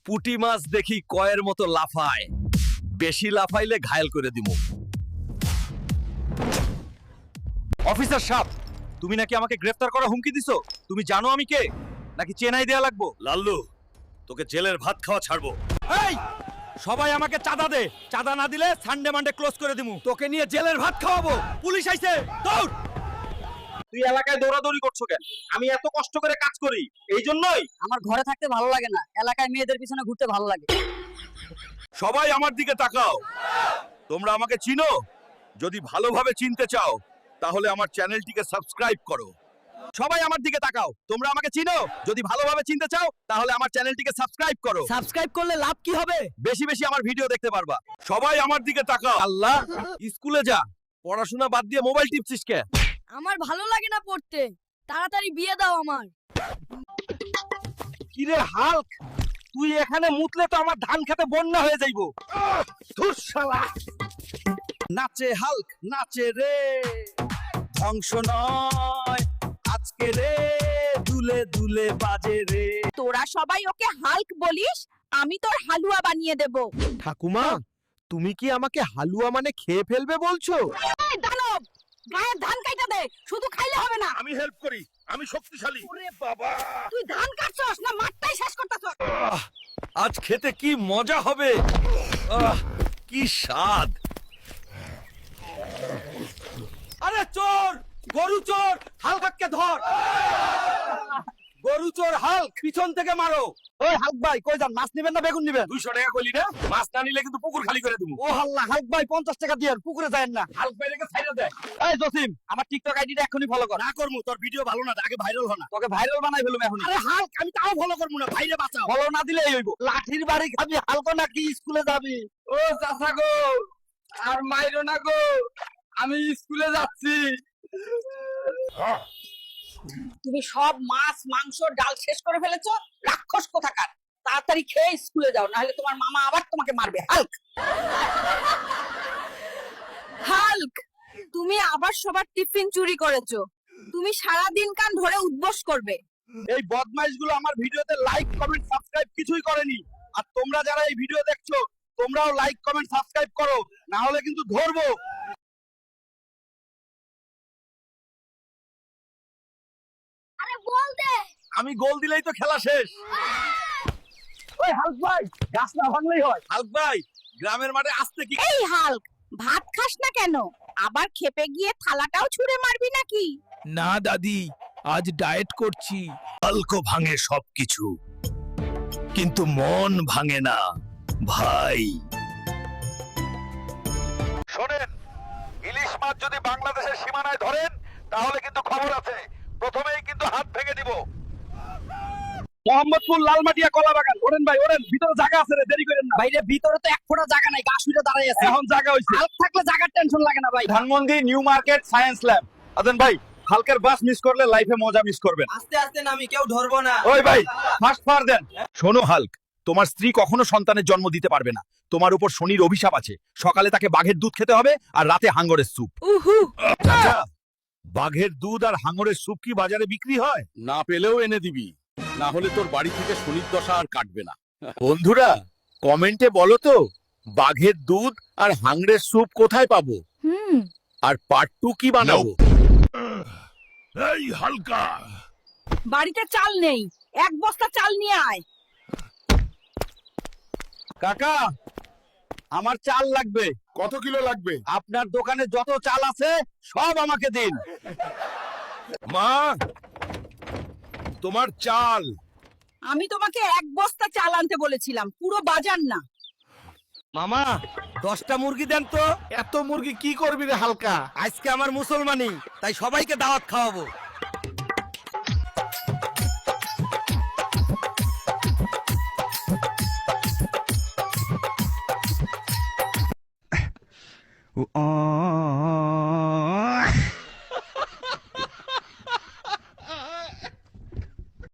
পুঁটি মাছ দেখি কয়ের মতো লাফায়, বেশি লাফাইলে ঘায়েল করে দিমু। অফিসার সাহেব, তুমি নাকি আমাকে গ্রেফতার করা হুমকি দিছো? তুমি জানো আমি কে, নাকি চেনাই দেয়া লাগবো? লাল্লু, তোকে জেলের ভাত খাওয়া ছাড়বো। এই, সবাই আমাকে চাঁদা দে, চাঁদা না দিলে সানডে মানডে ক্লোজ করে দিমু। তোকে নিয়ে জেলের ভাত খাওয়াবো। পুলিশ আইছে, দৌড়। তুই এলাকায় দৌড়াদৌড়ি করছো কেন? আমি এত কষ্ট করে কাজ করি, এই জন্যই। আমার ঘরে থাকতে ভালো লাগে না, এলাকায় মেয়েদের পিছনে ঘুরতে ভালো লাগে। সবাই আমার দিকে তাকাও। তোমরা আমাকে চিনো? যদি ভালোভাবে চিনতে চাও তাহলে আমার চ্যানেলটিকে সাবস্ক্রাইব করো। সবাই আমার দিকে তাকাও। তোমরা আমাকে চিনো? যদি ভালোভাবে চিনতে চাও তাহলে আমার চ্যানেলটিকে সাবস্ক্রাইব করো। সাবস্ক্রাইব করলে লাভ কি হবে? বেশি বেশি আমার ভিডিও দেখতে পারবা। সবাই আমার দিকে তাকাও। আল্লাহ, স্কুলে যা, পড়াশোনা বাদ দিয়ে মোবাইল টিপছিস কে? আমার ভালো লাগে না পড়তে, তাড়াতাড়ি বিয়ে দাও আমার। কিরে হাল্ক, তুই এখানে মুতলে তো আমার ধান খেতে বন্যা হয়ে যাইবো। ধুর শালা। নাচে হাল্ক, নাচে রে, ধ্বংস নয় আজকে রে, দুলে দুলে বাজে রে। তোরা সবাই ওকে হাল্ক বলিস, আমি তোর হালুয়া বানিয়ে দেব। ঠাকুমা, তুমি কি আমাকে হালুয়া মানে খেয়ে ফেলবে বলছো? এই দানব, গায়ের ধান কাইটা দে, শুধু খাইলে হবে না। আমি হেল্প করি, আমি শক্তিশালী। ওরে বাবা, তুই ধান কাটছস না মাঠটাই শেষ করতেছস? আজ খেতে কি মজা হবে। কি স্বাদ। আরে চোর, গরু চোর, হালকাকে ধর। গরু চোর হাল্ক, পিছন থেকে মারো। ওই হাল্ক ভাই, কই যান? মাছ নেবেন না বেগুন নেবেন? 200 টাকা কইলি না? মাছ না নিলে কিন্তু পুকুর খালি করে দেবো। ও হাল্লা, হাল্ক ভাই 50 টাকা দিয়েন, পুকুরে যায়েন না। হাল্ক ভাই লেগে ছাইড়া দেয়। এই জসিম, আমার টিকটক আইডিটা এখনি ফলো কর। না করমু, তোর ভিডিও ভালো না, আগে ভাইরাল হ না। তোকে ভাইরাল বানাই ফেলুম এখন। আরে হাল্ক, আমি তাও ফলো করমু না, ভাইরে বাঁচাও। ফলো না দিলেই হইব। লাঠির বাড়ি খাবি হালকো নাকি স্কুলে যাবি? ও চাচা গো, আর মাইরো না গো, আমি স্কুলে যাচ্ছি। তুমি সব মাছ মাংস ডাল শেষ করে ফেলেছো, রাক্ষস কোথাকার। তাড়াতাড়ি খেয়ে স্কুলে যাও, নাহলে তোমার মামা আবার তোমাকে মারবে। হাল্ক, হাল্ক, তুমি আবার সবার টিফিন চুরি করেছো। তুমি সারা দিন কান ধরে উদ্বোস করবে। এই বদমাইশগুলো আমার ভিডিওতে লাইক কমেন্ট সাবস্ক্রাইব কিছুই করেনি। আর তোমরা যারা এই ভিডিও দেখছো, তোমরাও লাইক কমেন্ট সাবস্ক্রাইব করো, না হলে কিন্তু ধরবো। আরে বল দে। আমি গোল দিলেই তো খেলা শেষ। ওই হাল্ক ভাই, গাছ না ভাঙলেই হয়। হাল্ক ভাই, গ্রামের মাঠে আসতে কি? এই হাল্ক, ভাত খাস না কেন? আবার খেপে গিয়ে থালাটাও ছুঁড়ে মারবি নাকি? না দাদি, আজ ডায়েট করছি। হাল্কও ভাঙে সবকিছু, কিন্তু মন ভাঙে না ভাই। শোনেন, ইলিশ মাছ যদি বাংলাদেশের সীমানায় ধরেন তাহলে কিন্তু খবর আছে, প্রথমেই কিন্তু হাত ভেঙে দিব। মোহাম্মদপুর লালমাটিয়া কলা বাগান, ওরেন ভাই ওরেন, ভিতরে জায়গা আছে রে, দেরি করেন না। বাইরে ভিতরে তো এক ফোঁটা জায়গা নাই, গা শুইতে দাঁড়াই আছে। এখন জায়গা হইছে। হাল্ক থাকলে জায়গার টেনশন লাগে না ভাই। Dhanmondi new market science lab. Aden ভাই, হালকের বাস মিস করলে লাইফে মজা মিস করবেন। আস্তে আস্তে নামি, কেউ ধরবো না। ওই ভাই, ফার্স্ট ফার দেন। শোনো হাল্ক, তোমার স্ত্রী কখনো সন্তানের জন্ম দিতে পারবে না। তোমার উপর শনির অভিশাপ আছে। সকালে তাকে বাঘের দুধ খেতে হবে আর রাতে হাঙ্গরের স্যুপ। উহু, আচ্ছা, বাঘের দুধ আর হাঙ্গরের স্যুপ কি বাজারে বিক্রি হয়? না পেলেও এনে দিবি, না হলে তোর বাড়ি থেকে শনির দশা আর কাটবে না। বন্ধুরা, কমেন্টে বলো তো, বাঘের দুধ আর হাঙ্গরের স্যুপ কোথায় পাবো? আর পার্ট 2 কি বানাবো? এই হালকা, বাড়িতে চাল নেই, এক বস্তা চাল নিয়ে আয়। কাকা, আমার চাল লাগবে। কত কিলো লাগবে? আপনার দোকানে যত চাল আছে সব আমাকে দিন। মা, তোমার চাল। আমি তোমাকে এক বস্তা চাল আনতে বলেছিলাম, পুরো বাজার না। মামা, 10টা মুরগি দেন তো। এত মুরগি কি করবি রে হালকা? আজকে আমার মুসলমানি, তাই সবাইকে দাওয়াত খাওয়াবো।